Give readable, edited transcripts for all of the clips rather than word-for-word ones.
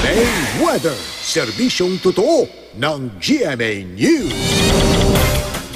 GMA Weather, serbisyong totoo ng GMA News.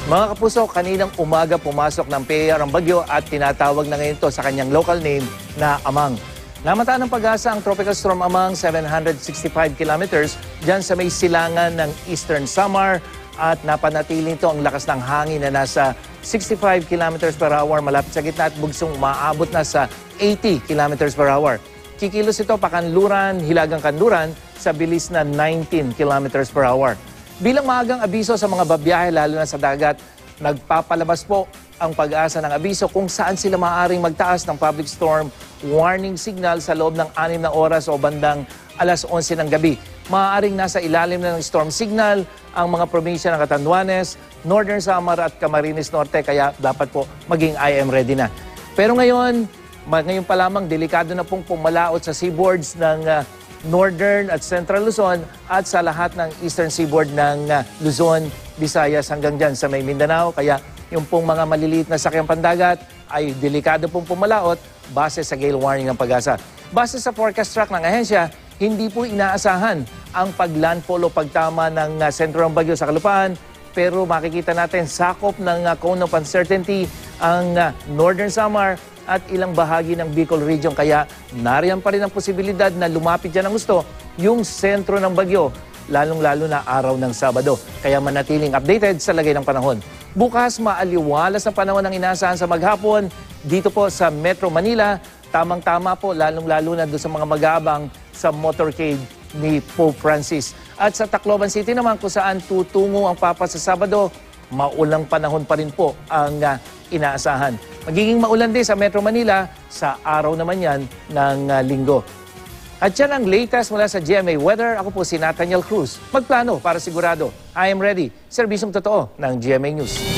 Mga kapuso, kaninang umaga pumasok ng PAR ang bagyo at tinatawag na ngayon ito sa kanyang local name na Amang. Namataan ng pag-asa ang Tropical Storm Amang 765 kilometers dyan sa may silangan ng Eastern Samar at napanatili ito ang lakas ng hangin na nasa 65 kilometers per hour malapit sa gitna at bugsong umaabot na sa 80 kilometers per hour. Kikilos ito pakanluran, hilagang kanluran sa bilis na 19 kilometers per hour. Bilang maagang abiso sa mga babiyahe lalo na sa dagat, nagpapalabas po ang pag-asa ng abiso kung saan sila maaaring magtaas ng public storm warning signal sa loob ng 6 na oras o bandang alas 11 ng gabi. Maaaring nasa ilalim na ng storm signal ang mga probinsya ng Catanduanes, Northern Samar at Camarines Norte kaya dapat po maging IM ready na. Pero ngayon pa lamang delikado na pong pumalaot sa seaboards ng Northern at Central Luzon at sa lahat ng Eastern Seaboard ng Luzon, Visayas hanggang dyan sa may Mindanao. Kaya yung pong mga maliliit na sakyang pandagat ay delikado pong pumalaot base sa gale warning ng pag-asa. Base sa forecast track ng ahensya, hindi po inaasahan ang paglandfall o pagtama ng sentro ng bagyo sa kalupaan. Pero makikita natin sakop ng cone of uncertainty ang Northern Samar at ilang bahagi ng Bicol Region. Kaya nariyan pa rin ang posibilidad na lumapit dyan ang gusto yung sentro ng bagyo, lalong-lalo na araw ng Sabado. Kaya manatiling updated sa lagay ng panahon. Bukas, maaliwalas na panahon ang inaasahan sa maghapon dito po sa Metro Manila. Tamang-tama po, lalong-lalo na doon sa mga mag-aabang sa motorcade ni Pope Francis. At sa Tacloban City naman kung saan tutungo ang Papa sa Sabado, maulang panahon pa rin po ang inaasahan. Magiging maulan din sa Metro Manila sa araw naman yan ng linggo. At yan ang latest mula sa GMA Weather. Ako po si Nathaniel Cruz. Magplano para sigurado. I am ready. Serbisyong totoo ng GMA News.